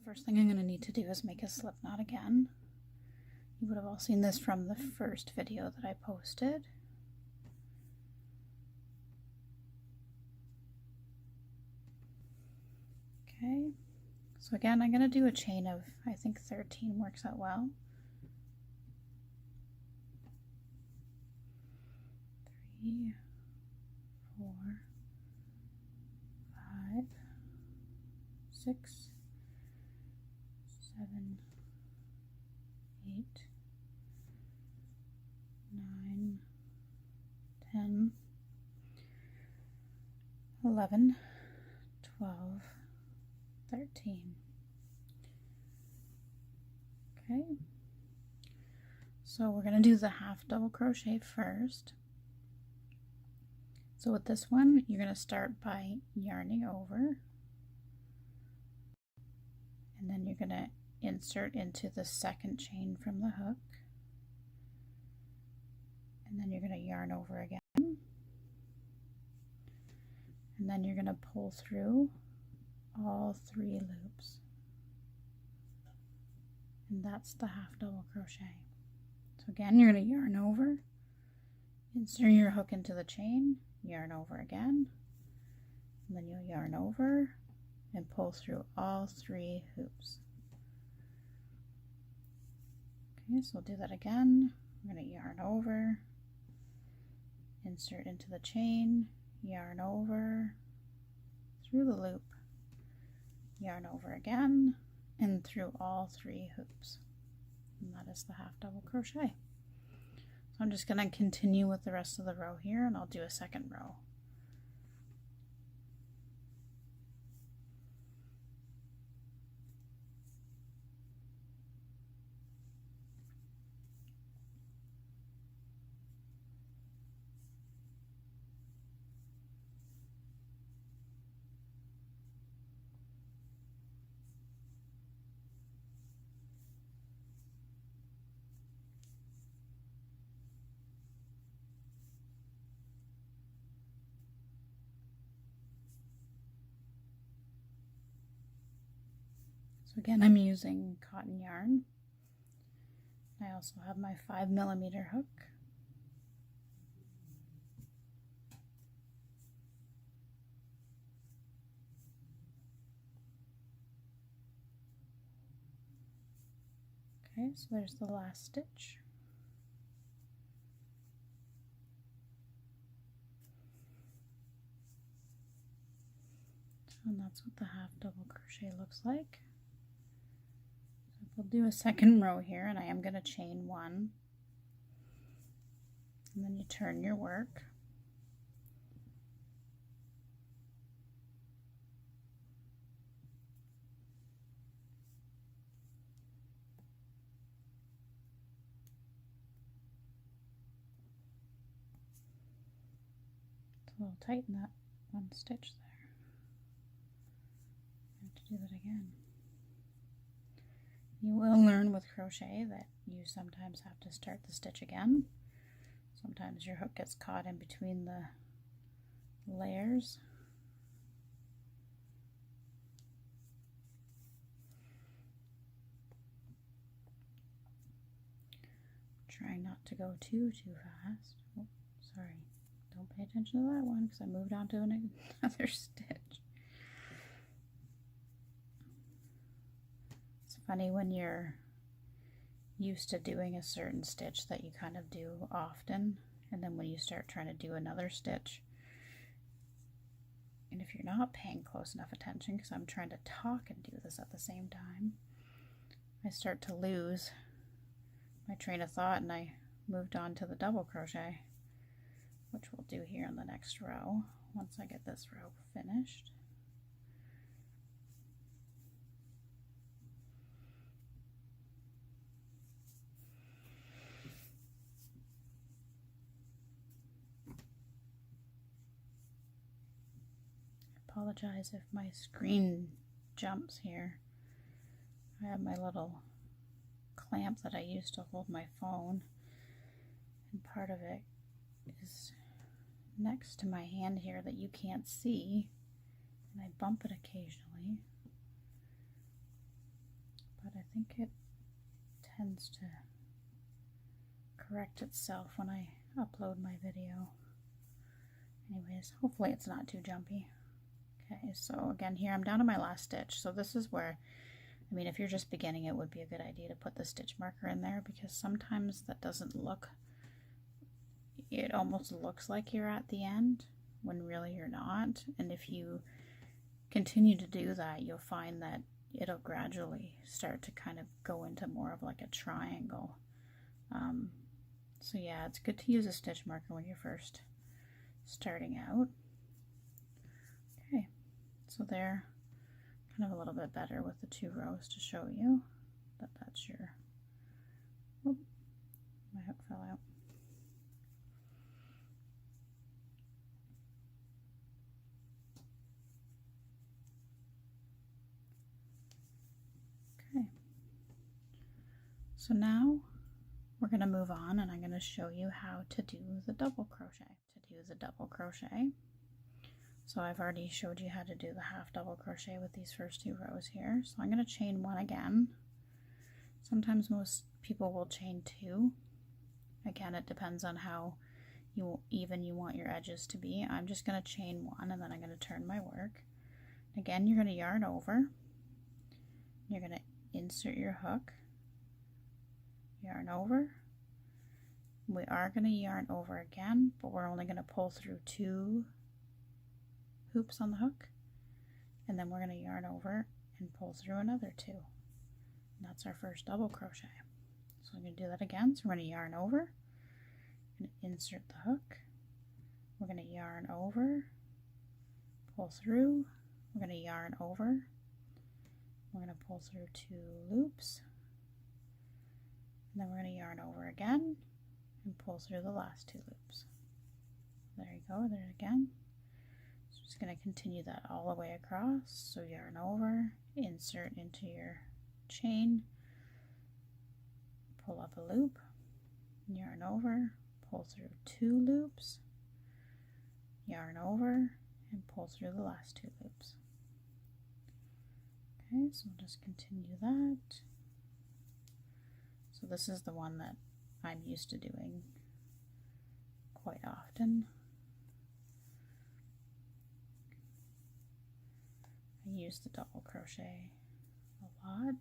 first thing I'm going to need to do is make a slip knot again. You would have all seen this from the first video that I posted. Okay, so again I'm going to do a chain of, I think 13 works out well. 3, 4, 5, 6, 7, 8, 9, 10, 11, 12, 13. Okay, so we're going to do the half double crochet first. So with this one, you're going to start by yarning over, and then you're going to insert into the second chain from the hook, and then you're going to yarn over again, and then you're going to pull through all 3 loops, and that's the half double crochet. So again, you're going to yarn over, insert your hook into the chain, yarn over again, and then you'll yarn over and pull through all 3 hoops. Okay, so we'll do that again. I'm going to yarn over, insert into the chain, yarn over, through the loop, yarn over again, and through all 3 hoops. And that is the half double crochet. So I'm just going to continue with the rest of the row here, and I'll do a second row. So again, I'm using cotton yarn. I also have my 5mm hook. Okay, so there's the last stitch. And that's what the half double crochet looks like. We'll do a second row here, and I am going to chain 1, and then you turn your work. It's a little tight in that one stitch there. I have to do that again. You will learn with crochet that you sometimes have to start the stitch again. Sometimes your hook gets caught in between the layers. Trying not to go too fast. Oh, sorry. Don't pay attention to that one because I moved on to another stitch. Funny when you're used to doing a certain stitch that you kind of do often, and then when you start trying to do another stitch, and if you're not paying close enough attention, because I'm trying to talk and do this at the same time, I start to lose my train of thought, and I moved on to the double crochet, which we'll do here in the next row once I get this row finished. Apologize if my screen jumps here. I have my little clamp that I use to hold my phone, and part of it is next to my hand here that you can't see, and I bump it occasionally. I think it tends to correct itself when I upload my video. Anyways, hopefully it's not too jumpy. Okay, so again here I'm down to my last stitch. So this is where, I mean, if you're just beginning, it would be a good idea to put the stitch marker in there, because sometimes that doesn't look, it almost looks like you're at the end when really you're not. And if you continue to do that, you'll find that it'll gradually start to kind of go into more of like a triangle. So yeah, it's good to use a stitch marker when you're first starting out. Okay, so they're kind of a little bit better with the 2 rows to show you that that's your, whoop, my hook fell out. Okay, so now we're going to move on, and I'm going to show you how to do the double crochet. So I've already showed you how to do the half double crochet with these first 2 rows here. So I'm going to chain 1 again. Sometimes most people will chain 2. Again, it depends on how even you want your edges to be. I'm just going to chain 1, and then I'm going to turn my work. Again, you're going to yarn over. You're going to insert your hook, yarn over. We are going to yarn over again, but we're only going to pull through 2 hoops on the hook, and then we're going to yarn over and pull through another 2. And that's our first double crochet. So I'm going to do that again. So we're going to yarn over and insert the hook. We're going to yarn over, pull through. We're going to yarn over. We're going to pull through 2 loops, and then we're going to yarn over again and pull through the last 2 loops. There you go, there again. So just going to continue that all the way across. So yarn over, insert into your chain, pull up a loop, yarn over, pull through 2 loops, yarn over, and pull through the last 2 loops. Okay, so we'll just continue that. So this is the one that I'm used to doing quite often. I use the double crochet a lot.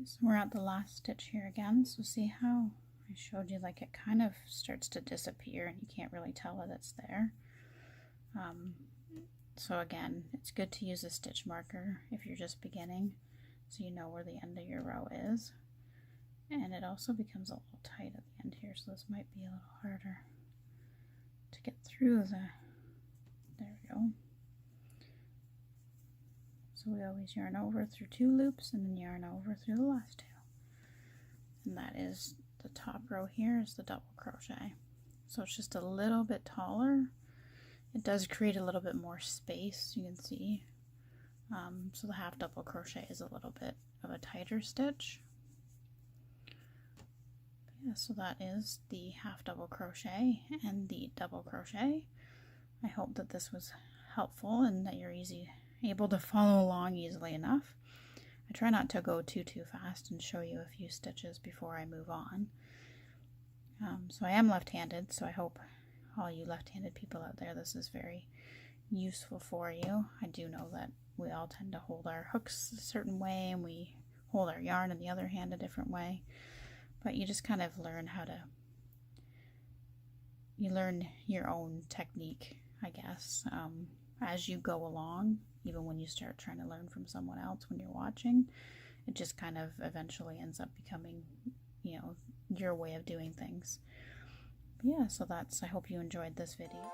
So we're at the last stitch here again. So see how I showed you, like, it kind of starts to disappear and you can't really tell that it's there. So again, it's good to use a stitch marker if you're just beginning, so you know where the end of your row is. And it also becomes a little tight at the end here, so this might be a little harder to get through the, there we go. So we always yarn over through 2 loops and then yarn over through the last 2. And that is the top row here is the double crochet. So it's just a little bit taller. It does create a little bit more space, you can see. So the half double crochet is a little bit of a tighter stitch. But yeah, so that is the half double crochet and the double crochet. I hope that this was helpful and that you're able to follow along easily enough. I try not to go too fast and show you a few stitches before I move on. So I am left-handed, so I hope all you left-handed people out there, this is very useful for you. I do know that we all tend to hold our hooks a certain way and we hold our yarn in the other hand a different way, but you just kind of learn how to, you learn your own technique, I guess, as you go along. Even when you start trying to learn from someone else when you're watching, it just kind of eventually ends up becoming, you know, your way of doing things. But yeah, so that's, I hope you enjoyed this video.